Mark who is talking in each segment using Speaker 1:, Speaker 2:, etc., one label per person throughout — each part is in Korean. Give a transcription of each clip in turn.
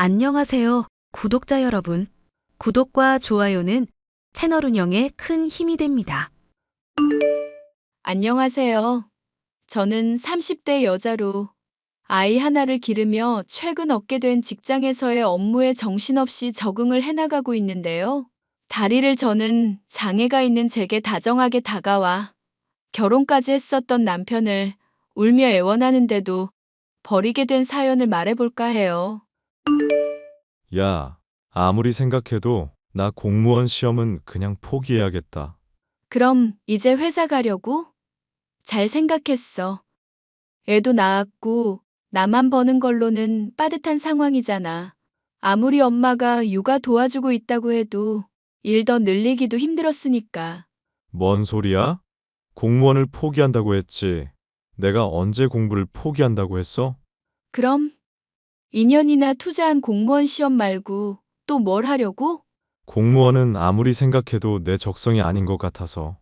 Speaker 1: 안녕하세요, 구독자 여러분. 구독과 좋아요는 채널 운영에 큰 힘이 됩니다.
Speaker 2: 안녕하세요. 저는 30대 여자로 아이 하나를 기르며 최근 얻게 된 직장에서의 업무에 정신없이 적응을 해나가고 있는데요. 다리를 저는 장애가 있는 제게 다정하게 다가와 결혼까지 했었던 남편을 울며 애원하는데도 버리게 된 사연을 말해볼까 해요.
Speaker 3: 야, 아무리 생각해도 나 공무원 시험은 그냥 포기해야겠다.
Speaker 2: 그럼 이제 회사 가려고? 잘 생각했어. 애도 낳았고 나만 버는 걸로는 빠듯한 상황이잖아. 아무리 엄마가 육아 도와주고 있다고 해도 일 더 늘리기도 힘들었으니까.
Speaker 3: 뭔 소리야? 공무원을 포기한다고 했지. 내가 언제 공부를 포기한다고 했어?
Speaker 2: 그럼 2년이나 투자한 공무원 시험 말고 또 뭘 하려고?
Speaker 3: 공무원은 아무리 생각해도 내 적성이 아닌 것 같아서.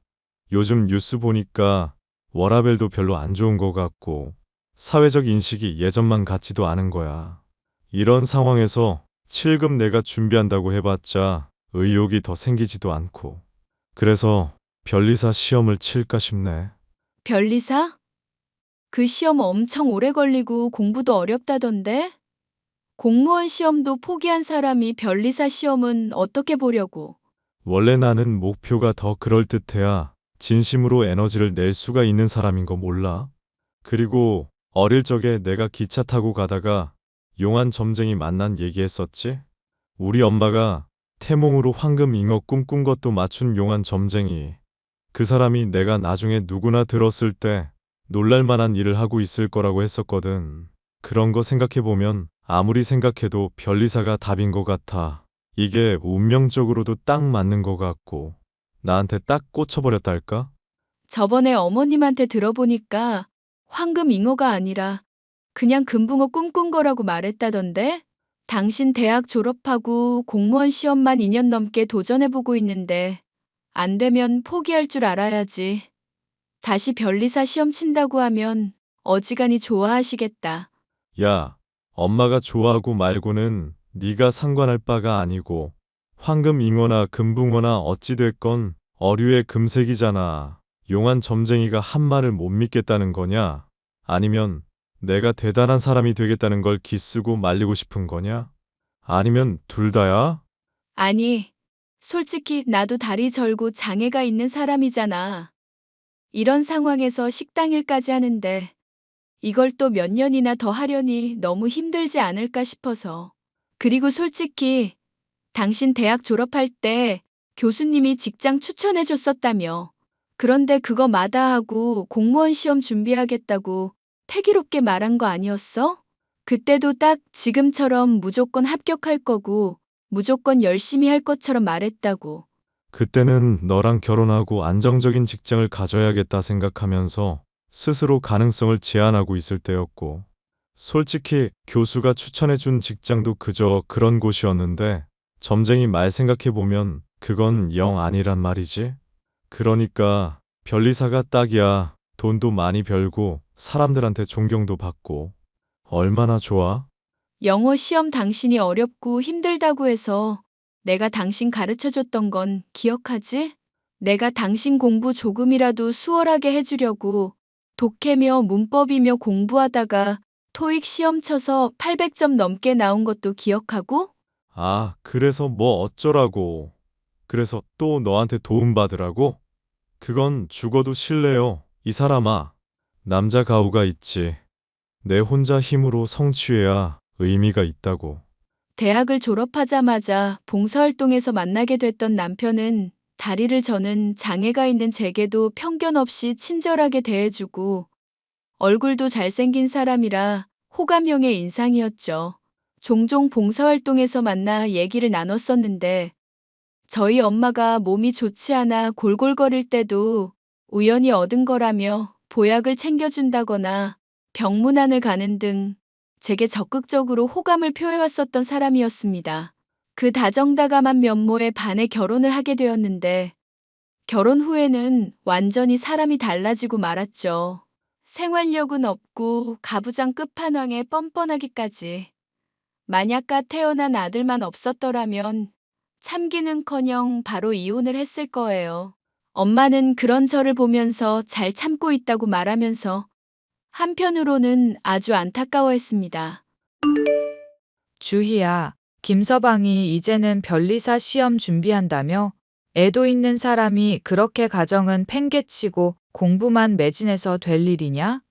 Speaker 3: 요즘 뉴스 보니까 워라밸도 별로 안 좋은 것 같고, 사회적 인식이 예전만 같지도 않은 거야. 이런 상황에서 7급 내가 준비한다고 해봤자 의욕이 더 생기지도 않고. 그래서 변리사 시험을 칠까 싶네.
Speaker 2: 변리사? 그 시험 엄청 오래 걸리고 공부도 어렵다던데? 공무원 시험도 포기한 사람이 변리사 시험은 어떻게 보려고?
Speaker 3: 원래 나는 목표가 더 그럴듯해야 진심으로 에너지를 낼 수가 있는 사람인 거 몰라? 그리고 어릴 적에 내가 기차 타고 가다가 용한 점쟁이 만난 얘기했었지? 우리 엄마가 태몽으로 황금 잉어 꿈꾼 것도 맞춘 용한 점쟁이. 그 사람이 내가 나중에 누구나 들었을 때 놀랄 만한 일을 하고 있을 거라고 했었거든. 그런 거 생각해보면 아무리 생각해도 변리사가 답인 것 같아. 이게 운명적으로도 딱 맞는 것 같고 나한테 딱 꽂혀버렸달까?
Speaker 2: 저번에 어머님한테 들어보니까 황금 잉어가 아니라 그냥 금붕어 꿈꾼 거라고 말했다던데? 당신 대학 졸업하고 공무원 시험만 2년 넘게 도전해보고 있는데 안 되면 포기할 줄 알아야지. 다시 변리사 시험 친다고 하면 어지간히 좋아하시겠다.
Speaker 3: 야, 엄마가 좋아하고 말고는 네가 상관할 바가 아니고 황금 잉어나 금붕어나 어찌됐건 어류의 금색이잖아. 용한 점쟁이가 한 말을 못 믿겠다는 거냐? 아니면 내가 대단한 사람이 되겠다는 걸 기쓰고 말리고 싶은 거냐? 아니면 둘 다야?
Speaker 2: 아니, 솔직히 나도 다리 절고 장애가 있는 사람이잖아. 이런 상황에서 식당 일까지 하는데 이걸 또 몇 년이나 더 하려니 너무 힘들지 않을까 싶어서. 그리고 솔직히 당신 대학 졸업할 때 교수님이 직장 추천해 줬었다며. 그런데 그거 마다하고 공무원 시험 준비하겠다고 패기롭게 말한 거 아니었어? 그때도 딱 지금처럼 무조건 합격할 거고 무조건 열심히 할 것처럼 말했다고.
Speaker 3: 그때는 너랑 결혼하고 안정적인 직장을 가져야겠다 생각하면서 스스로 가능성을 제한하고 있을 때였고, 솔직히 교수가 추천해준 직장도 그저 그런 곳이었는데, 점쟁이 말 생각해보면 그건 영 아니란 말이지. 그러니까 변리사가 딱이야. 돈도 많이 벌고 사람들한테 존경도 받고. 얼마나 좋아?
Speaker 2: 영어 시험 당신이 어렵고 힘들다고 해서 내가 당신 가르쳐 줬던 건 기억하지? 내가 당신 공부 조금이라도 수월하게 해주려고 독해며 문법이며 공부하다가 토익 시험 쳐서 800점 넘게 나온 것도 기억하고?
Speaker 3: 아, 그래서 뭐 어쩌라고. 그래서 또 너한테 도움받으라고? 그건 죽어도 싫래요. 이 사람아. 남자 가오가 있지. 내 혼자 힘으로 성취해야 의미가 있다고.
Speaker 2: 대학을 졸업하자마자 봉사활동에서 만나게 됐던 남편은 다리를 저는 장애가 있는 제게도 편견 없이 친절하게 대해주고 얼굴도 잘생긴 사람이라 호감형의 인상이었죠. 종종 봉사활동에서 만나 얘기를 나눴었는데 저희 엄마가 몸이 좋지 않아 골골거릴 때도 우연히 얻은 거라며 보약을 챙겨준다거나 병문안을 가는 등 제게 적극적으로 호감을 표해왔었던 사람이었습니다. 그 다정다감한 면모에 반해 결혼을 하게 되었는데 결혼 후에는 완전히 사람이 달라지고 말았죠. 생활력은 없고 가부장 끝판왕에 뻔뻔하기까지. 만약가 태어난 아들만 없었더라면 참기는커녕 바로 이혼을 했을 거예요. 엄마는 그런 저를 보면서 잘 참고 있다고 말하면서 한편으로는 아주 안타까워했습니다.
Speaker 4: 주희야, 김서방이 이제는 변리사 시험 준비한다며? 애도 있는 사람이 그렇게 가정은 팽개치고 공부만 매진해서 될 일이냐?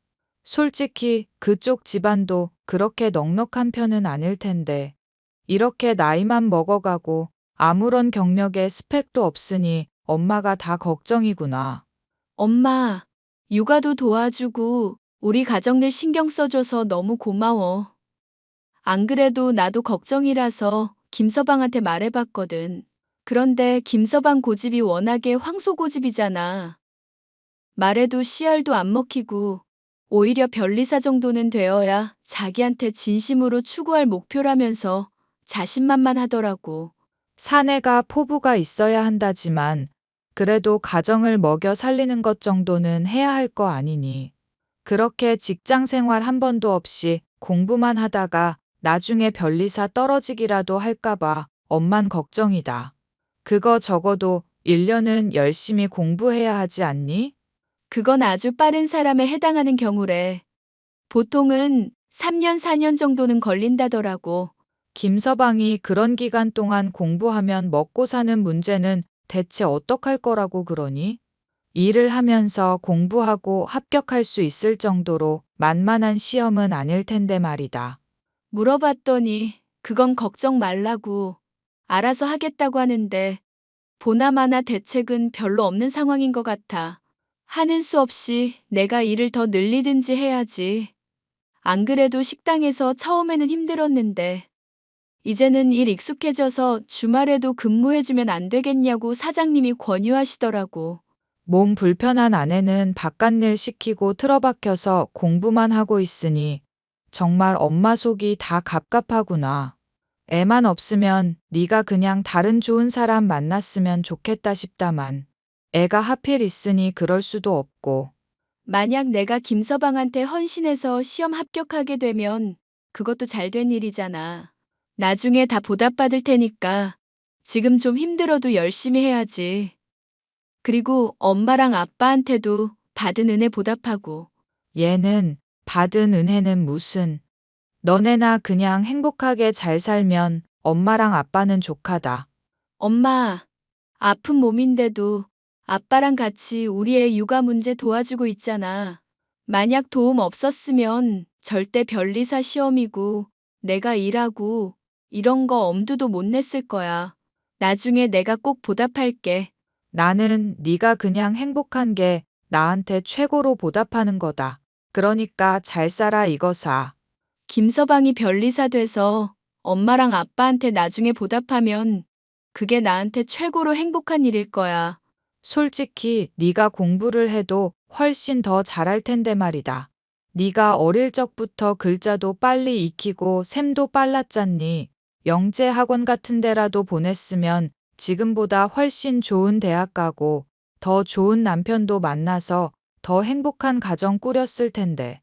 Speaker 4: 솔직히 그쪽 집안도 그렇게 넉넉한 편은 아닐 텐데. 이렇게 나이만 먹어가고 아무런 경력에 스펙도 없으니 엄마가 다 걱정이구나.
Speaker 2: 엄마, 육아도 도와주고 우리 가정일 신경 써줘서 너무 고마워. 안 그래도 나도 걱정이라서 김서방한테 말해봤거든. 그런데 김서방 고집이 워낙에 황소고집이잖아. 말해도 씨알도 안 먹히고 오히려 변리사 정도는 되어야 자기한테 진심으로 추구할 목표라면서 자신만만하더라고.
Speaker 4: 사내가 포부가 있어야 한다지만 그래도 가정을 먹여 살리는 것 정도는 해야 할 거 아니니. 그렇게 직장 생활 한 번도 없이 공부만 하다가 나중에 변리사 떨어지기라도 할까봐 엄만 걱정이다. 그거 적어도 1년은 열심히 공부해야 하지 않니?
Speaker 2: 그건 아주 빠른 사람에 해당하는 경우래. 보통은 3년, 4년 정도는 걸린다더라고.
Speaker 4: 김서방이 그런 기간 동안 공부하면 먹고 사는 문제는 대체 어떡할 거라고 그러니? 일을 하면서 공부하고 합격할 수 있을 정도로 만만한 시험은 아닐 텐데 말이다.
Speaker 2: 물어봤더니 그건 걱정 말라고 알아서 하겠다고 하는데 보나마나 대책은 별로 없는 상황인 것 같아. 하는 수 없이 내가 일을 더 늘리든지 해야지. 안 그래도 식당에서 처음에는 힘들었는데 이제는 일 익숙해져서 주말에도 근무해주면 안 되겠냐고 사장님이 권유하시더라고.
Speaker 4: 몸 불편한 아내는 바깥일 시키고 틀어박혀서 공부만 하고 있으니 정말 엄마 속이 다 갑갑하구나. 애만 없으면 네가 그냥 다른 좋은 사람 만났으면 좋겠다 싶다만 애가 하필 있으니 그럴 수도 없고.
Speaker 2: 만약 내가 김서방한테 헌신해서 시험 합격하게 되면 그것도 잘 된 일이잖아. 나중에 다 보답받을 테니까 지금 좀 힘들어도 열심히 해야지. 그리고 엄마랑 아빠한테도 받은 은혜 보답하고.
Speaker 4: 얘는 받은 은혜는 무슨. 너네나 그냥 행복하게 잘 살면 엄마랑 아빠는 족하다.
Speaker 2: 엄마, 아픈 몸인데도 아빠랑 같이 우리의 육아 문제 도와주고 있잖아. 만약 도움 없었으면 절대 변리사 시험이고 내가 일하고 이런 거 엄두도 못 냈을 거야. 나중에 내가 꼭 보답할게.
Speaker 4: 나는 네가 그냥 행복한 게 나한테 최고로 보답하는 거다. 그러니까 잘 살아 이거사.
Speaker 2: 김서방이 변리사 돼서 엄마랑 아빠한테 나중에 보답하면 그게 나한테 최고로 행복한 일일 거야.
Speaker 4: 솔직히 네가 공부를 해도 훨씬 더 잘할 텐데 말이다. 네가 어릴 적부터 글자도 빨리 익히고 셈도 빨랐잖니. 영재 학원 같은 데라도 보냈으면 지금보다 훨씬 좋은 대학 가고 더 좋은 남편도 만나서 더 행복한 가정 꾸렸을 텐데.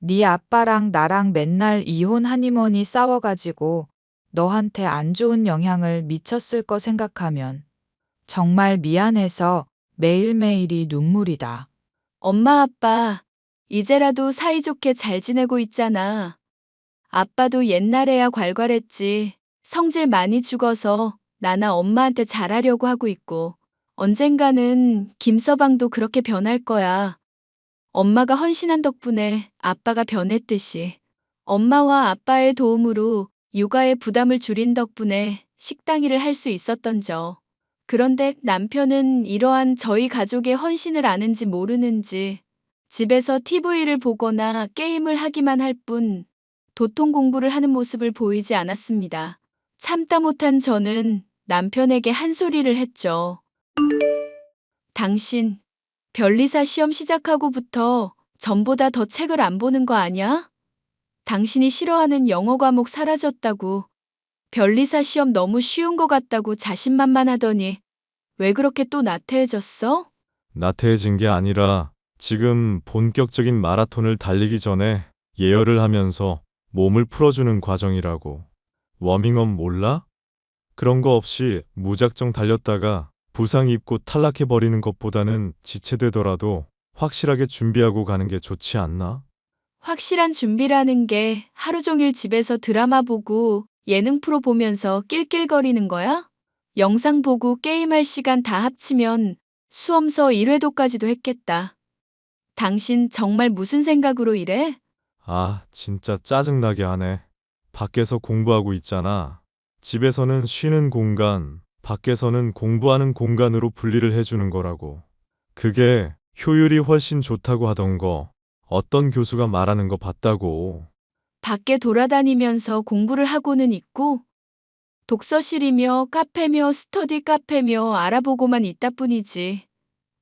Speaker 4: 네 아빠랑 나랑 맨날 이혼 하니머니 싸워가지고 너한테 안 좋은 영향을 미쳤을 거 생각하면 정말 미안해서 매일매일이 눈물이다.
Speaker 2: 엄마, 아빠, 이제라도 사이좋게 잘 지내고 있잖아. 아빠도 옛날에야 괄괄했지. 성질 많이 죽어서 나나 엄마한테 잘하려고 하고 있고. 언젠가는 김서방도 그렇게 변할 거야. 엄마가 헌신한 덕분에 아빠가 변했듯이. 엄마와 아빠의 도움으로 육아의 부담을 줄인 덕분에 식당 일을 할 수 있었던저. 그런데 남편은 이러한 저희 가족의 헌신을 아는지 모르는지 집에서 TV를 보거나 게임을 하기만 할 뿐 도통 공부를 하는 모습을 보이지 않았습니다. 참다 못한 저는 남편에게 한 소리를 했죠. 당신, 변리사 시험 시작하고부터 전보다 더 책을 안 보는 거 아냐? 당신이 싫어하는 영어 과목 사라졌다고, 변리사 시험 너무 쉬운 거 같다고 자신만만하더니 왜 그렇게 또 나태해졌어?
Speaker 3: 나태해진 게 아니라 지금 본격적인 마라톤을 달리기 전에 예열을 하면서 몸을 풀어주는 과정이라고. 워밍업 몰라? 그런 거 없이 무작정 달렸다가 부상 입고 탈락해버리는 것보다는 지체되더라도 확실하게 준비하고 가는 게 좋지 않나?
Speaker 2: 확실한 준비라는 게 하루 종일 집에서 드라마 보고 예능 프로 보면서 낄낄거리는 거야? 영상 보고 게임할 시간 다 합치면 수험서 1회도까지도 했겠다. 당신 정말 무슨 생각으로 이래?
Speaker 3: 아, 진짜 짜증나게 하네. 밖에서 공부하고 있잖아. 집에서는 쉬는 공간, 밖에서는 공부하는 공간으로 분리를 해주는 거라고. 그게 효율이 훨씬 좋다고 하던 거, 어떤 교수가 말하는 거 봤다고.
Speaker 2: 밖에 돌아다니면서 공부를 하고는 있고 독서실이며 카페며 스터디 카페며 알아보고만 있다 뿐이지.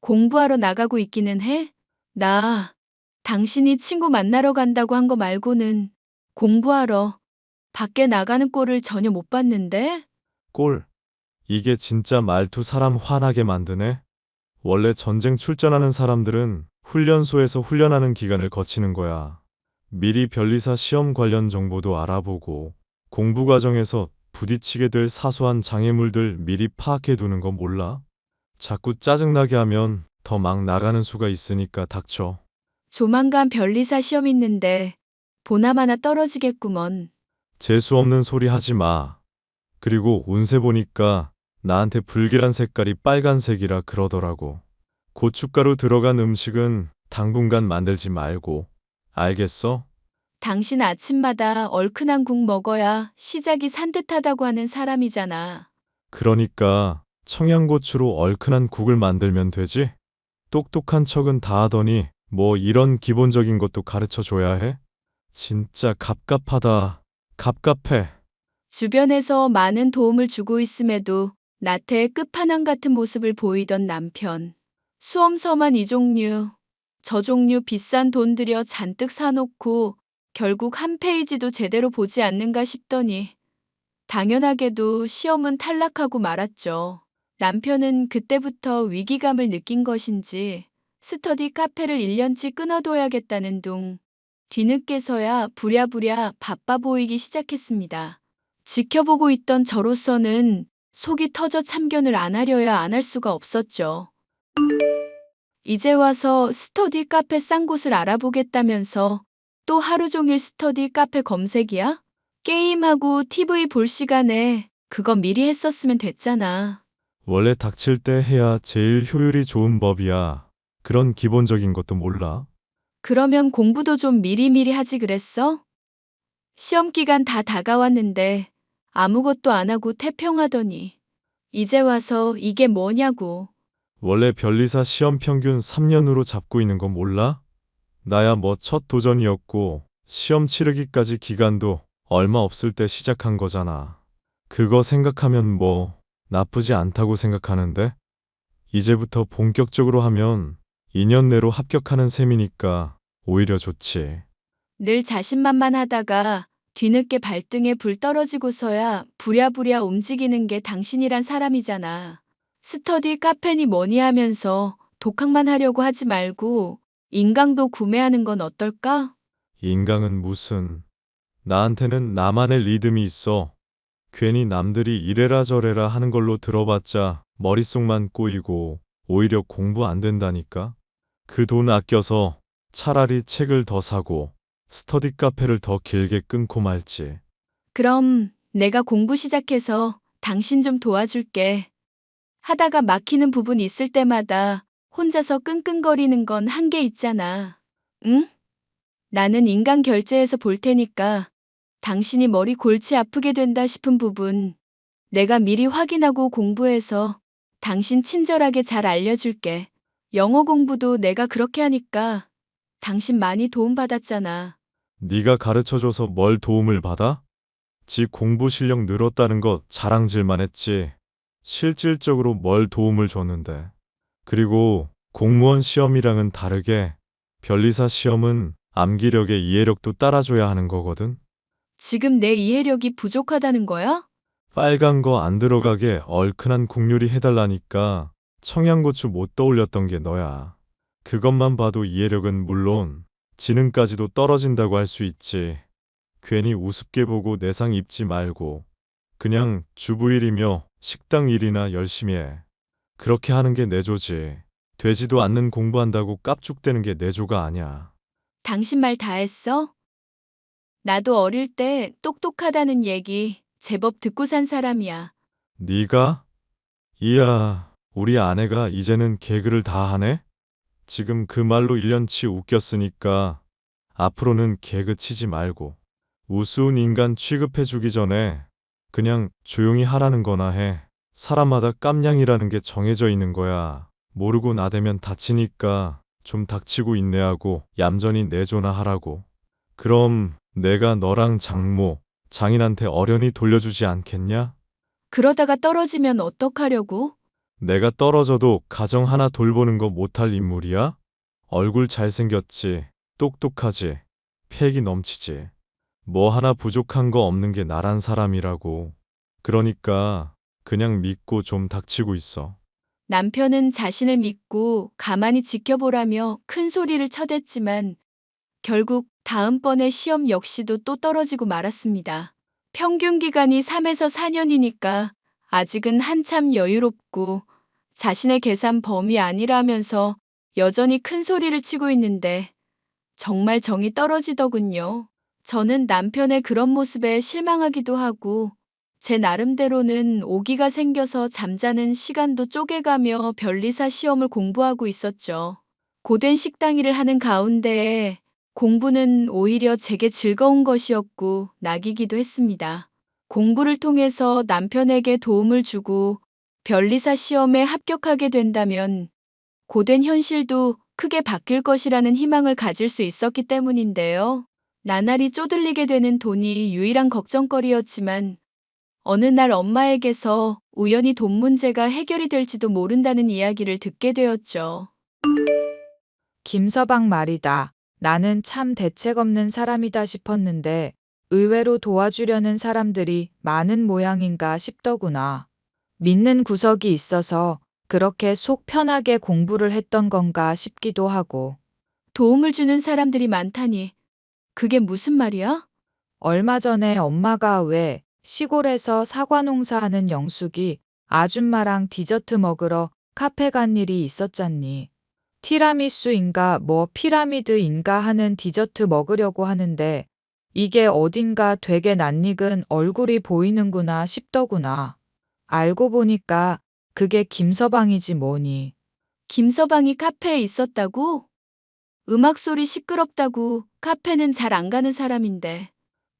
Speaker 2: 공부하러 나가고 있기는 해? 나 당신이 친구 만나러 간다고 한 거 말고는 공부하러 밖에 나가는 꼴을 전혀 못 봤는데?
Speaker 3: 꼴. 이게 진짜 말투 사람 화나게 만드네. 원래 전쟁 출전하는 사람들은 훈련소에서 훈련하는 기간을 거치는 거야. 미리 변리사 시험 관련 정보도 알아보고 공부 과정에서 부딪히게 될 사소한 장애물들 미리 파악해 두는 거 몰라? 자꾸 짜증나게 하면 더 막 나가는 수가 있으니까 닥쳐.
Speaker 2: 조만간 변리사 시험 있는데 보나마나 떨어지겠구먼.
Speaker 3: 재수 없는 소리 하지 마. 그리고 운세 보니까 나한테 불길한 색깔이 빨간색이라 그러더라고. 고춧가루 들어간 음식은 당분간 만들지 말고. 알겠어?
Speaker 2: 당신 아침마다 얼큰한 국 먹어야 시작이 산뜻하다고 하는 사람이잖아.
Speaker 3: 그러니까 청양고추로 얼큰한 국을 만들면 되지? 똑똑한 척은 다 하더니 뭐 이런 기본적인 것도 가르쳐 줘야 해? 진짜 갑갑하다. 갑갑해.
Speaker 2: 주변에서 많은 도움을 주고 있음에도 나태의 끝판왕 같은 모습을 보이던 남편. 수험서만 이 종류, 저 종류 비싼 돈 들여 잔뜩 사놓고 결국 한 페이지도 제대로 보지 않는가 싶더니 당연하게도 시험은 탈락하고 말았죠. 남편은 그때부터 위기감을 느낀 것인지 스터디 카페를 1년치 끊어둬야겠다는 둥 뒤늦게서야 부랴부랴 바빠 보이기 시작했습니다. 지켜보고 있던 저로서는 속이 터져 참견을 안 하려야 안 할 수가 없었죠. 이제 와서 스터디 카페 싼 곳을 알아보겠다면서 또 하루 종일 스터디 카페 검색이야? 게임하고 TV 볼 시간에 그거 미리 했었으면 됐잖아.
Speaker 3: 원래 닥칠 때 해야 제일 효율이 좋은 법이야. 그런 기본적인 것도 몰라?
Speaker 2: 그러면 공부도 좀 미리미리 하지 그랬어? 시험 기간 다 다가왔는데 아무것도 안 하고 태평하더니 이제 와서 이게 뭐냐고.
Speaker 3: 원래 변리사 시험 평균 3년으로 잡고 있는 건 몰라? 나야 뭐 첫 도전이었고 시험 치르기까지 기간도 얼마 없을 때 시작한 거잖아. 그거 생각하면 뭐 나쁘지 않다고 생각하는데 이제부터 본격적으로 하면 2년 내로 합격하는 셈이니까 오히려 좋지.
Speaker 2: 늘 자신만만하다가 뒤늦게 발등에 불 떨어지고서야 부랴부랴 움직이는 게 당신이란 사람이잖아. 스터디 카페니 뭐니 하면서 독학만 하려고 하지 말고 인강도 구매하는 건 어떨까?
Speaker 3: 인강은 무슨. 나한테는 나만의 리듬이 있어. 괜히 남들이 이래라 저래라 하는 걸로 들어봤자 머릿속만 꼬이고 오히려 공부 안 된다니까. 그 돈 아껴서 차라리 책을 더 사고 스터디 카페를 더 길게 끊고 말지.
Speaker 2: 그럼 내가 공부 시작해서 당신 좀 도와줄게. 하다가 막히는 부분 있을 때마다 혼자서 끙끙거리는 건 한계 있잖아. 응? 나는 인강 결제해서 볼 테니까 당신이 머리 골치 아프게 된다 싶은 부분 내가 미리 확인하고 공부해서 당신 친절하게 잘 알려줄게. 영어 공부도 내가 그렇게 하니까 당신 많이 도움받았잖아.
Speaker 3: 네가 가르쳐줘서 뭘 도움을 받아? 지 공부 실력 늘었다는 거 자랑질만 했지. 실질적으로 뭘 도움을 줬는데. 그리고 공무원 시험이랑은 다르게 변리사 시험은 암기력에 이해력도 따라줘야 하는 거거든.
Speaker 2: 지금 내 이해력이 부족하다는 거야?
Speaker 3: 빨간 거 안 들어가게 얼큰한 국요리 해달라니까 청양고추 못 떠올렸던 게 너야. 그것만 봐도 이해력은 물론 지능까지도 떨어진다고 할 수 있지. 괜히 우습게 보고 내상 입지 말고 그냥 주부일이며 식당 일이나 열심히 해. 그렇게 하는 게 내조지. 되지도 않는 공부한다고 깝죽대는 게 내조가 아니야.
Speaker 2: 당신 말 다 했어? 나도 어릴 때 똑똑하다는 얘기 제법 듣고 산 사람이야.
Speaker 3: 네가? 이야, 우리 아내가 이제는 개그를 다 하네? 지금 그 말로 1년치 웃겼으니까 앞으로는 개그 치지 말고 우스운 인간 취급해주기 전에 그냥 조용히 하라는 거나 해. 사람마다 깜냥이라는 게 정해져 있는 거야. 모르고 나대면 다치니까 좀 닥치고 인내하고 얌전히 내조나 하라고. 그럼 내가 너랑 장모, 장인한테 어련히 돌려주지 않겠냐?
Speaker 2: 그러다가 떨어지면 어떡하려고?
Speaker 3: 내가 떨어져도 가정 하나 돌보는 거 못할 인물이야? 얼굴 잘생겼지, 똑똑하지, 패기 넘치지. 뭐 하나 부족한 거 없는 게 나란 사람이라고. 그러니까 그냥 믿고 좀 닥치고 있어.
Speaker 2: 남편은 자신을 믿고 가만히 지켜보라며 큰 소리를 쳐댔지만 결국 다음번에 시험 역시도 또 떨어지고 말았습니다. 평균 기간이 3에서 4년이니까 아직은 한참 여유롭고 자신의 계산 범위 아니라면서 여전히 큰 소리를 치고 있는데 정말 정이 떨어지더군요. 저는 남편의 그런 모습에 실망하기도 하고 제 나름대로는 오기가 생겨서 잠자는 시간도 쪼개가며 변리사 시험을 공부하고 있었죠. 고된 식당 일을 하는 가운데에 공부는 오히려 제게 즐거운 것이었고 낙이기도 했습니다. 공부를 통해서 남편에게 도움을 주고 변리사 시험에 합격하게 된다면 고된 현실도 크게 바뀔 것이라는 희망을 가질 수 있었기 때문인데요. 나날이 쪼들리게 되는 돈이 유일한 걱정거리였지만 어느 날 엄마에게서 우연히 돈 문제가 해결이 될지도 모른다는 이야기를 듣게 되었죠.
Speaker 4: 김서방 말이다. 나는 참 대책 없는 사람이다 싶었는데 의외로 도와주려는 사람들이 많은 모양인가 싶더구나. 믿는 구석이 있어서 그렇게 속 편하게 공부를 했던 건가 싶기도 하고.
Speaker 2: 도움을 주는 사람들이 많다니 그게 무슨 말이야?
Speaker 4: 얼마 전에 엄마가 왜 시골에서 사과 농사하는 영숙이 아줌마랑 디저트 먹으러 카페 간 일이 있었잖니. 티라미수인가 뭐 피라미드인가 하는 디저트 먹으려고 하는데 이게 어딘가 되게 낯익은 얼굴이 보이는구나 싶더구나. 알고 보니까 그게 김서방이지 뭐니.
Speaker 2: 김서방이 카페에 있었다고? 음악 소리 시끄럽다고 카페는 잘 안 가는 사람인데.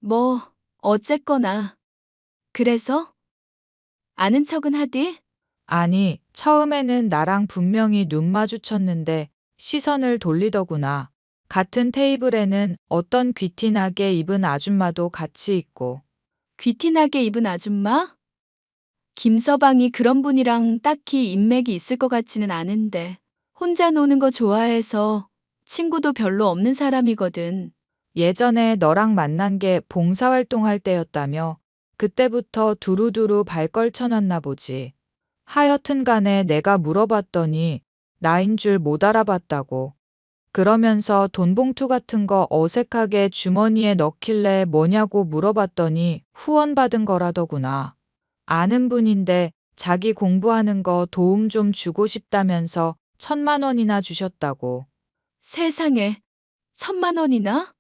Speaker 2: 뭐, 어쨌거나. 그래서? 아는 척은 하디?
Speaker 4: 아니, 처음에는 나랑 분명히 눈 마주쳤는데 시선을 돌리더구나. 같은 테이블에는 어떤 귀티나게 입은 아줌마도 같이 있고.
Speaker 2: 귀티나게 입은 아줌마? 김서방이 그런 분이랑 딱히 인맥이 있을 것 같지는 않은데. 혼자 노는 거 좋아해서 친구도 별로 없는 사람이거든.
Speaker 4: 예전에 너랑 만난 게 봉사활동할 때였다며 그때부터 두루두루 발걸 쳐놨나 보지. 하여튼 간에 내가 물어봤더니 나인 줄 못 알아봤다고. 그러면서 돈봉투 같은 거 어색하게 주머니에 넣길래 뭐냐고 물어봤더니 후원받은 거라더구나. 아는 분인데 자기 공부하는 거 도움 좀 주고 싶다면서 1,000만 원이나 주셨다고.
Speaker 2: 세상에, 1,000만 원이나?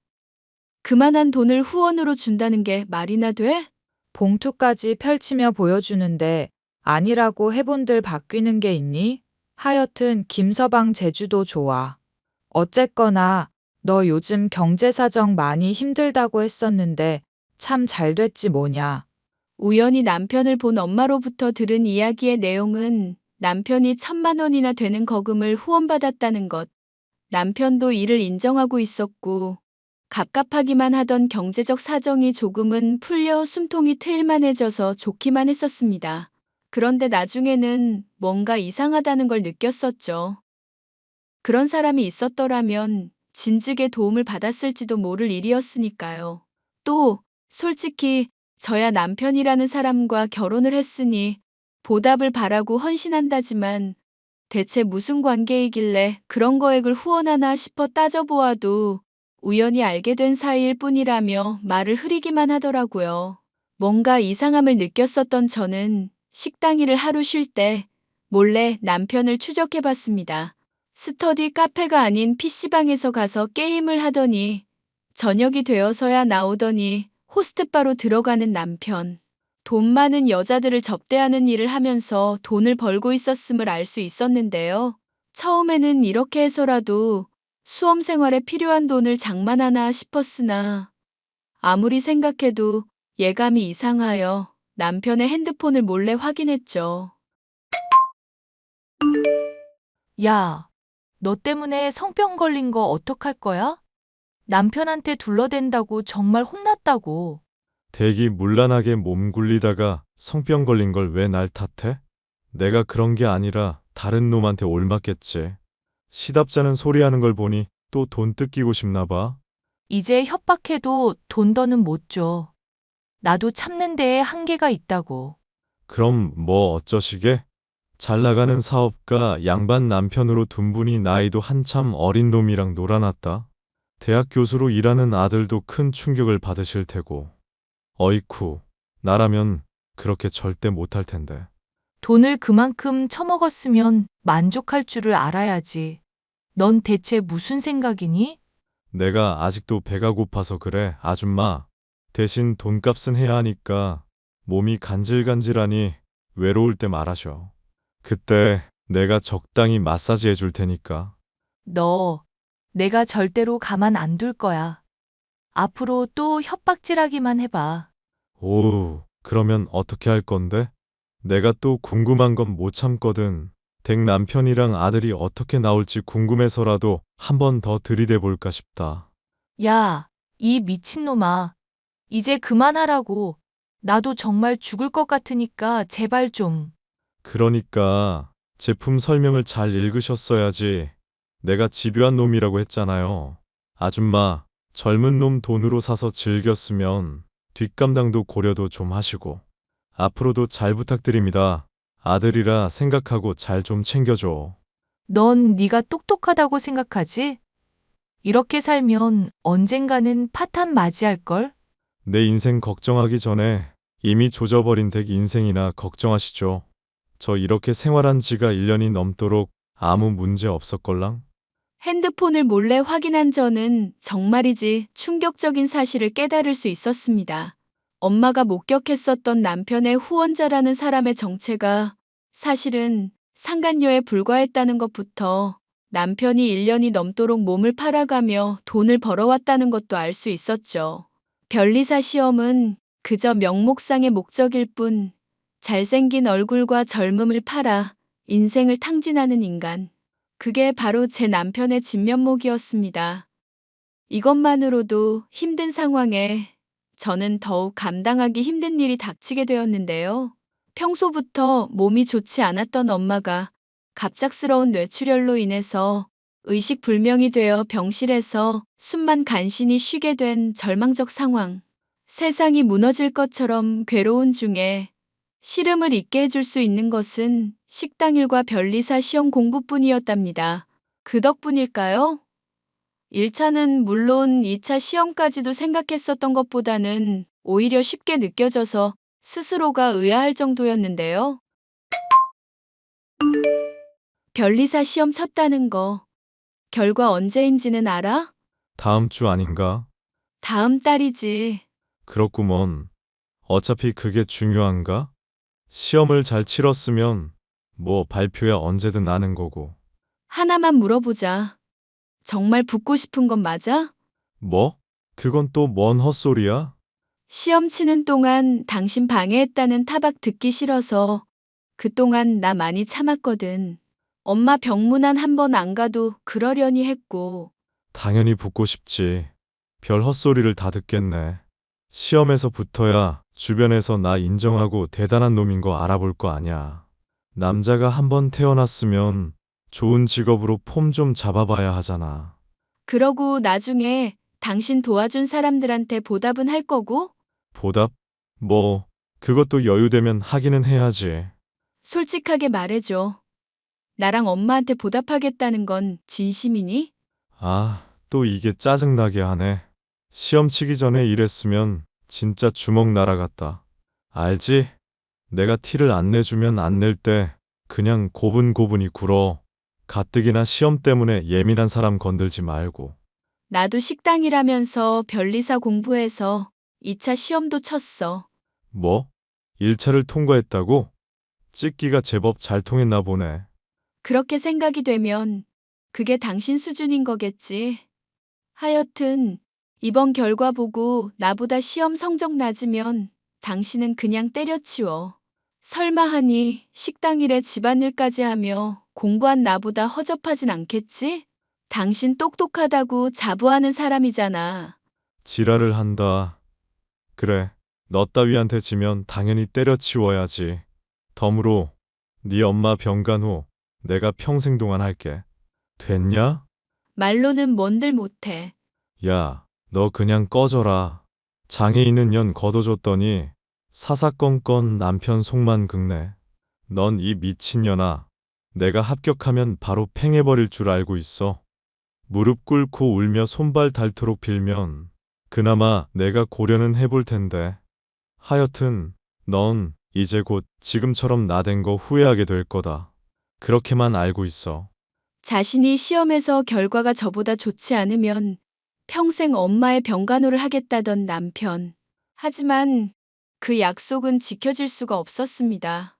Speaker 2: 그만한 돈을 후원으로 준다는 게 말이나 돼?
Speaker 4: 봉투까지 펼치며 보여주는데 아니라고 해본들 바뀌는 게 있니? 하여튼 김서방 제주도 좋아. 어쨌거나 너 요즘 경제사정 많이 힘들다고 했었는데 참 잘 됐지 뭐냐.
Speaker 2: 우연히 남편을 본 엄마로부터 들은 이야기의 내용은 남편이 1,000만 원이나 되는 거금을 후원받았다는 것. 남편도 이를 인정하고 있었고 갑갑하기만 하던 경제적 사정이 조금은 풀려 숨통이 트일만해져서 좋기만 했었습니다. 그런데 나중에는 뭔가 이상하다는 걸 느꼈었죠. 그런 사람이 있었더라면 진즉에 도움을 받았을지도 모를 일이었으니까요. 또 솔직히 저야 남편이라는 사람과 결혼을 했으니 보답을 바라고 헌신한다지만 대체 무슨 관계이길래 그런 거액을 후원하나 싶어 따져보아도 우연히 알게 된 사이일 뿐이라며 말을 흐리기만 하더라고요. 뭔가 이상함을 느꼈었던 저는 식당 일을 하루 쉴 때 몰래 남편을 추적해 봤습니다. 스터디 카페가 아닌 PC방에서 가서 게임을 하더니 저녁이 되어서야 나오더니 호스트바로 들어가는 남편. 돈 많은 여자들을 접대하는 일을 하면서 돈을 벌고 있었음을 알 수 있었는데요. 처음에는 이렇게 해서라도 수험 생활에 필요한 돈을 장만하나 싶었으나 아무리 생각해도 예감이 이상하여 남편의 핸드폰을 몰래 확인했죠.
Speaker 5: 야, 너 때문에 성병 걸린 거 어떡할 거야? 남편한테 둘러댄다고 정말 혼났다고.
Speaker 3: 대기 문란하게 몸 굴리다가 성병 걸린 걸 왜 날 탓해? 내가 그런 게 아니라 다른 놈한테 올맞겠지. 시답잖은 소리하는 걸 보니 또 돈 뜯기고 싶나 봐.
Speaker 5: 이제 협박해도 돈 더는 못 줘. 나도 참는 데에 한계가 있다고.
Speaker 3: 그럼 뭐 어쩌시게? 잘 나가는 사업가 양반 남편으로 둔 분이 나이도 한참 어린 놈이랑 놀아놨다. 대학 교수로 일하는 아들도 큰 충격을 받으실 테고. 어이쿠, 나라면 그렇게 절대 못할 텐데.
Speaker 5: 돈을 그만큼 처먹었으면 만족할 줄을 알아야지. 넌 대체 무슨 생각이니?
Speaker 3: 내가 아직도 배가 고파서 그래, 아줌마. 대신 돈값은 해야 하니까 몸이 간질간질하니 외로울 때 말하셔. 그때 내가 적당히 마사지 해줄 테니까.
Speaker 5: 너, 내가 절대로 가만 안 둘 거야. 앞으로 또 협박질하기만 해봐.
Speaker 3: 오우, 그러면 어떻게 할 건데? 내가 또 궁금한 건 못 참거든. 댁 남편이랑 아들이 어떻게 나올지 궁금해서라도 한 번 더 들이대 볼까 싶다.
Speaker 5: 야, 이 미친놈아. 이제 그만하라고. 나도 정말 죽을 것 같으니까 제발 좀.
Speaker 3: 그러니까 제품 설명을 잘 읽으셨어야지. 내가 집요한 놈이라고 했잖아요. 아줌마, 젊은 놈 돈으로 사서 즐겼으면 뒷감당도 고려도 좀 하시고. 앞으로도 잘 부탁드립니다. 아들이라 생각하고 잘 좀 챙겨줘.
Speaker 5: 넌 네가 똑똑하다고 생각하지? 이렇게 살면 언젠가는 파탄 맞이할걸?
Speaker 3: 내 인생 걱정하기 전에 이미 조져버린 댁 인생이나 걱정하시죠. 저 이렇게 생활한 지가 1년이 넘도록 아무 문제 없었걸랑?
Speaker 2: 핸드폰을 몰래 확인한 저는 정말이지 충격적인 사실을 깨달을 수 있었습니다. 엄마가 목격했었던 남편의 후원자라는 사람의 정체가 사실은 상간녀에 불과했다는 것부터 남편이 1년이 넘도록 몸을 팔아가며 돈을 벌어왔다는 것도 알 수 있었죠. 변리사 시험은 그저 명목상의 목적일 뿐 잘생긴 얼굴과 젊음을 팔아 인생을 탕진하는 인간. 그게 바로 제 남편의 진면목이었습니다. 이것만으로도 힘든 상황에 저는 더욱 감당하기 힘든 일이 닥치게 되었는데요. 평소부터 몸이 좋지 않았던 엄마가 갑작스러운 뇌출혈로 인해서 의식불명이 되어 병실에서 숨만 간신히 쉬게 된 절망적 상황. 세상이 무너질 것처럼 괴로운 중에 시름을 잊게 해줄 수 있는 것은 식당일과 변리사 시험 공부뿐이었답니다. 그 덕분일까요? 1차는 물론 2차 시험까지도 생각했었던 것보다는 오히려 쉽게 느껴져서 스스로가 의아할 정도였는데요. 변리사 시험 쳤다는 거, 결과 언제인지는 알아?
Speaker 3: 다음 주 아닌가?
Speaker 2: 다음 달이지.
Speaker 3: 그렇구먼. 어차피 그게 중요한가? 시험을 잘 치렀으면 뭐 발표야 언제든 아는 거고.
Speaker 2: 하나만 물어보자. 정말 붙고 싶은 건 맞아?
Speaker 3: 뭐? 그건 또 뭔 헛소리야?
Speaker 2: 시험 치는 동안 당신 방해했다는 타박 듣기 싫어서 그동안 나 많이 참았거든. 엄마 병문안 한 번 안 가도 그러려니 했고.
Speaker 3: 당연히 붙고 싶지. 별 헛소리를 다 듣겠네. 시험에서 붙어야 주변에서 나 인정하고 대단한 놈인 거 알아볼 거 아냐. 남자가 한 번 태어났으면 좋은 직업으로 폼 좀 잡아봐야 하잖아.
Speaker 2: 그러고 나중에 당신 도와준 사람들한테 보답은 할 거고?
Speaker 3: 보답? 뭐, 그것도 여유되면 하기는 해야지.
Speaker 2: 솔직하게 말해줘. 나랑 엄마한테 보답하겠다는 건 진심이니?
Speaker 3: 아, 또 이게 짜증나게 하네. 시험 치기 전에 이랬으면 진짜 주먹 날아갔다. 알지? 내가 티를 안 내주면 안 낼 때 그냥 고분고분히 굴어. 가뜩이나 시험 때문에 예민한 사람 건들지 말고.
Speaker 2: 나도 식당이라면서 변리사 공부해서 2차 시험도 쳤어.
Speaker 3: 뭐? 1차를 통과했다고? 찍기가 제법 잘 통했나 보네.
Speaker 2: 그렇게 생각이 되면 그게 당신 수준인 거겠지. 하여튼 이번 결과 보고 나보다 시험 성적 낮으면 당신은 그냥 때려치워. 설마 하니 식당 일에 집안일까지 하며 공부한 나보다 허접하진 않겠지? 당신 똑똑하다고 자부하는 사람이잖아.
Speaker 3: 지랄을 한다. 그래, 너 따위한테 지면 당연히 때려치워야지. 덤으로 네 엄마 병간 후 내가 평생 동안 할게. 됐냐?
Speaker 2: 말로는 뭔들 못해.
Speaker 3: 야, 너 그냥 꺼져라. 장애 있는 년 걷어줬더니 사사건건 남편 속만 긁네. 넌 이 미친년아. 내가 합격하면 바로 팽해버릴 줄 알고 있어. 무릎 꿇고 울며 손발 닳도록 빌면 그나마 내가 고려는 해볼 텐데. 하여튼 넌 이제 곧 지금처럼 나댄 거 후회하게 될 거다. 그렇게만 알고 있어.
Speaker 2: 자신이 시험에서 결과가 저보다 좋지 않으면 평생 엄마의 병간호를 하겠다던 남편. 하지만 그 약속은 지켜질 수가 없었습니다.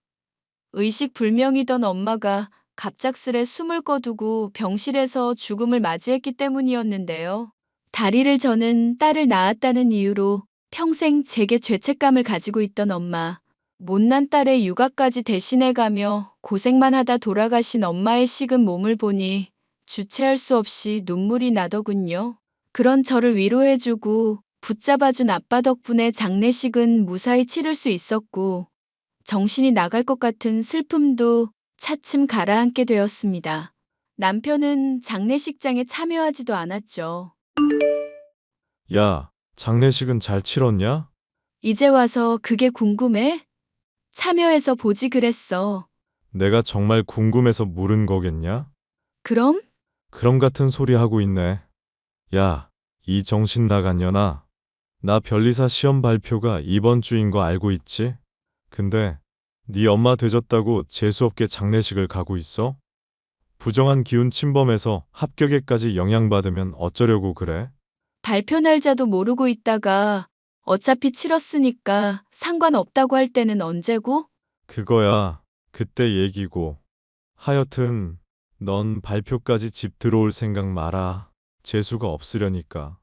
Speaker 2: 의식불명이던 엄마가 갑작스레 숨을 거두고 병실에서 죽음을 맞이했기 때문이었는데요. 다리를 저는 딸을 낳았다는 이유로 평생 제게 죄책감을 가지고 있던 엄마. 못난 딸의 육아까지 대신해가며 고생만 하다 돌아가신 엄마의 식은 몸을 보니 주체할 수 없이 눈물이 나더군요. 그런 저를 위로해주고 붙잡아준 아빠 덕분에 장례식은 무사히 치를 수 있었고 정신이 나갈 것 같은 슬픔도 차츰 가라앉게 되었습니다. 남편은 장례식장에 참여하지도 않았죠.
Speaker 3: 야, 장례식은 잘 치렀냐?
Speaker 2: 이제 와서 그게 궁금해? 참여해서 보지 그랬어.
Speaker 3: 내가 정말 궁금해서 물은 거겠냐?
Speaker 2: 그럼?
Speaker 3: 그럼 같은 소리 하고 있네. 야, 이 정신 나간 년아. 나 변리사 시험 발표가 이번 주인 거 알고 있지? 근데 네 엄마 되졌다고 재수없게 장례식을 가고 있어? 부정한 기운 침범해서 합격에까지 영향받으면 어쩌려고 그래?
Speaker 2: 발표 날짜도 모르고 있다가 어차피 치렀으니까 상관없다고 할 때는 언제고?
Speaker 3: 그거야 그때 얘기고. 하여튼 넌 발표까지 집 들어올 생각 마라. 재수가 없으려니까.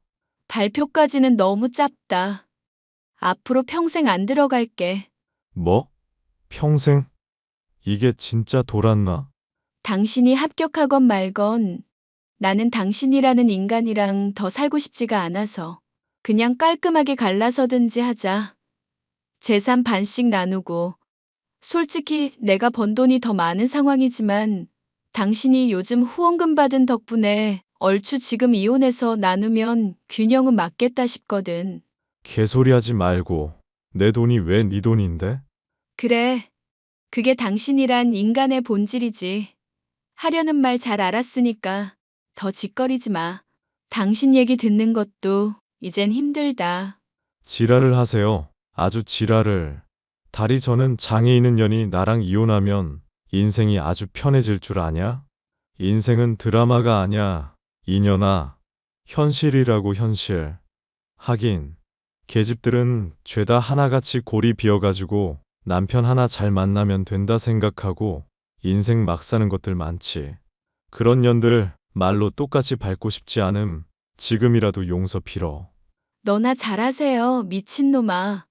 Speaker 2: 발표까지는 너무 짧다. 앞으로 평생 안 들어갈게.
Speaker 3: 뭐? 평생? 이게 진짜 돌았나?
Speaker 2: 당신이 합격하건 말건 나는 당신이라는 인간이랑 더 살고 싶지가 않아서 그냥 깔끔하게 갈라서든지 하자. 재산 반씩 나누고 솔직히 내가 번 돈이 더 많은 상황이지만 당신이 요즘 후원금 받은 덕분에 얼추 지금 이혼해서 나누면 균형은 맞겠다 싶거든.
Speaker 3: 개소리하지 말고. 내 돈이 왜 네 돈인데?
Speaker 2: 그래. 그게 당신이란 인간의 본질이지. 하려는 말 잘 알았으니까 더 짓거리지 마. 당신 얘기 듣는 것도 이젠 힘들다.
Speaker 3: 지랄을 하세요. 아주 지랄을. 다리 저는 장애 있는 년이 나랑 이혼하면 인생이 아주 편해질 줄 아냐? 인생은 드라마가 아냐. 이년아. 현실이라고 현실. 하긴 계집들은 죄다 하나같이 골이 비어가지고 남편 하나 잘 만나면 된다 생각하고 인생 막 사는 것들 많지. 그런 년들 말로 똑같이 밟고 싶지 않음. 지금이라도 용서 빌어.
Speaker 2: 너나 잘하세요, 미친놈아.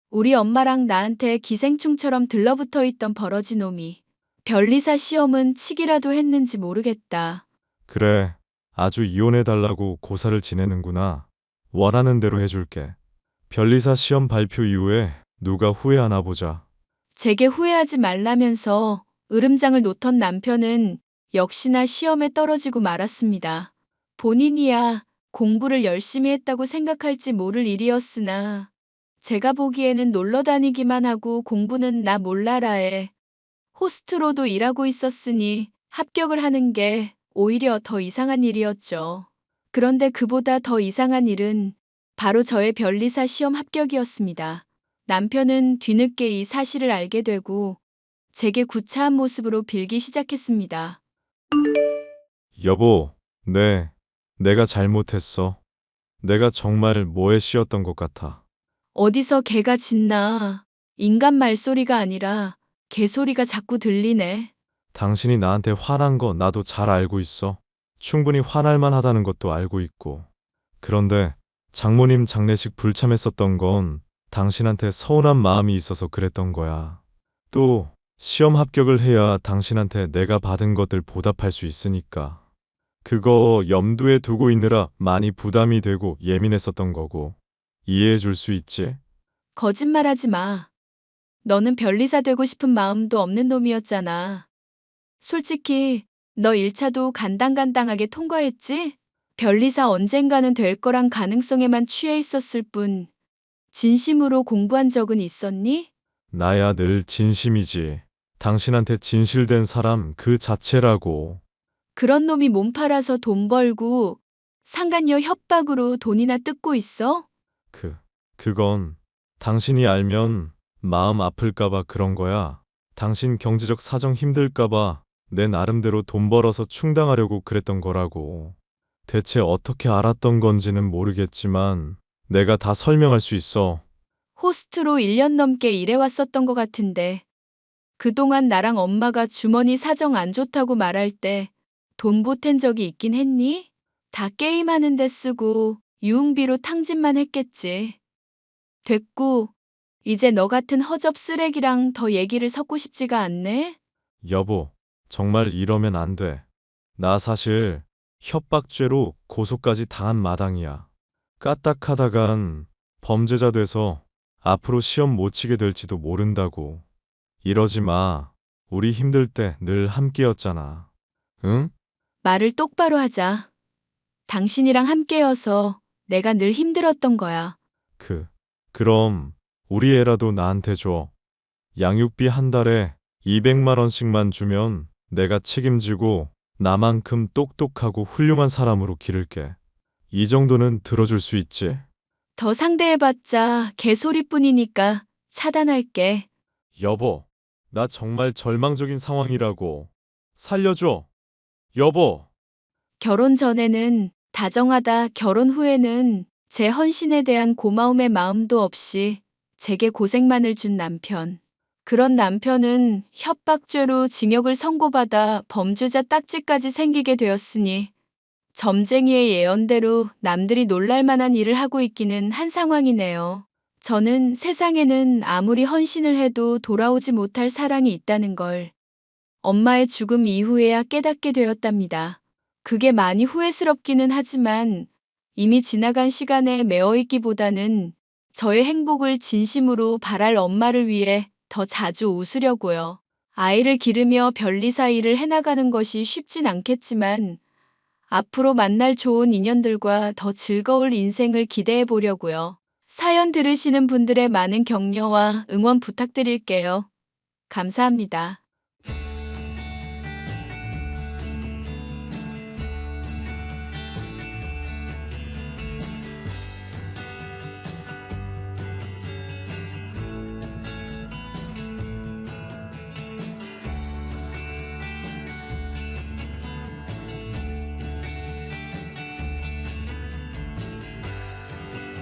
Speaker 2: 우리 엄마랑 나한테 기생충처럼 들러붙어 있던 버러지 놈이. 변리사 시험은 치기라도 했는지 모르겠다.
Speaker 3: 그래, 아주 이혼해달라고 고사를 지내는구나. 원하는 대로 해줄게. 변리사 시험 발표 이후에 누가 후회하나 보자.
Speaker 2: 제게 후회하지 말라면서 으름장을 놓던 남편은 역시나 시험에 떨어지고 말았습니다. 본인이야 공부를 열심히 했다고 생각할지 모를 일이었으나 제가 보기에는 놀러 다니기만 하고 공부는 나 몰라라에 호스트로도 일하고 있었으니 합격을 하는 게 오히려 더 이상한 일이었죠. 그런데 그보다 더 이상한 일은 바로 저의 변리사 시험 합격이었습니다. 남편은 뒤늦게 이 사실을 알게 되고 제게 구차한 모습으로 빌기 시작했습니다.
Speaker 3: 여보, 내가 잘못했어. 내가 정말 뭐에 씌었던 것 같아.
Speaker 2: 어디서 개가 짖나. 인간 말소리가 아니라 개소리가 자꾸 들리네.
Speaker 3: 당신이 나한테 화난 거 나도 잘 알고 있어. 충분히 화날 만하다는 것도 알고 있고. 그런데 장모님 장례식 불참했었던 건 당신한테 서운한 마음이 있어서 그랬던 거야. 또 시험 합격을 해야 당신한테 내가 받은 것들 보답할 수 있으니까. 그거 염두에 두고 있느라 많이 부담이 되고 예민했었던 거고. 이해해 줄 수 있지?
Speaker 2: 거짓말하지 마. 너는 변리사 되고 싶은 마음도 없는 놈이었잖아. 솔직히 너 1차도 간당간당하게 통과했지? 변리사 언젠가는 될 거란 가능성에만 취해 있었을 뿐 진심으로 공부한 적은 있었니?
Speaker 3: 나야 늘 진심이지. 당신한테 진실된 사람 그 자체라고.
Speaker 2: 그런 놈이 몸 팔아서 돈 벌고 상간녀 협박으로 돈이나 뜯고 있어?
Speaker 3: 그건 당신이 알면 마음 아플까봐 그런 거야. 당신 경제적 사정 힘들까봐 내 나름대로 돈 벌어서 충당하려고 그랬던 거라고. 대체 어떻게 알았던 건지는 모르겠지만 내가 다 설명할 수 있어.
Speaker 2: 호스트로 1년 넘게 일해왔었던 것 같은데 그동안 나랑 엄마가 주머니 사정 안 좋다고 말할 때 돈 보탠 적이 있긴 했니? 다 게임하는 데 쓰고 유흥비로 탕진만 했겠지. 됐고, 이제 너 같은 허접 쓰레기랑 더 얘기를 섞고 싶지가 않네?
Speaker 3: 여보, 정말 이러면 안 돼. 나 사실 협박죄로 고소까지 당한 마당이야. 까딱하다간 범죄자 돼서 앞으로 시험 못 치게 될지도 모른다고. 이러지 마. 우리 힘들 때 늘 함께였잖아. 응?
Speaker 2: 말을 똑바로 하자. 당신이랑 함께여서 내가 늘 힘들었던 거야.
Speaker 3: 그럼 우리 애라도 나한테 줘. 양육비 한 달에 200만 원씩만 주면 내가 책임지고 나만큼 똑똑하고 훌륭한 사람으로 기를게. 이 정도는 들어줄 수 있지?
Speaker 2: 더 상대해봤자 개소리뿐이니까 차단할게.
Speaker 3: 여보, 나 정말 절망적인 상황이라고. 살려줘. 여보.
Speaker 2: 결혼 전에는 다정하다, 결혼 후에는 제 헌신에 대한 고마움의 마음도 없이 제게 고생만을 준 남편. 그런 남편은 협박죄로 징역을 선고받아 범죄자 딱지까지 생기게 되었으니 점쟁이의 예언대로 남들이 놀랄 만한 일을 하고 있기는 한 상황이네요. 저는 세상에는 아무리 헌신을 해도 돌아오지 못할 사랑이 있다는 걸 엄마의 죽음 이후에야 깨닫게 되었답니다. 그게 많이 후회스럽기는 하지만 이미 지나간 시간에 매어있기보다는 저의 행복을 진심으로 바랄 엄마를 위해 더 자주 웃으려고요. 아이를 기르며 변리사 일을 해나가는 것이 쉽진 않겠지만 앞으로 만날 좋은 인연들과 더 즐거울 인생을 기대해 보려고요. 사연 들으시는 분들의 많은 격려와 응원 부탁드릴게요. 감사합니다.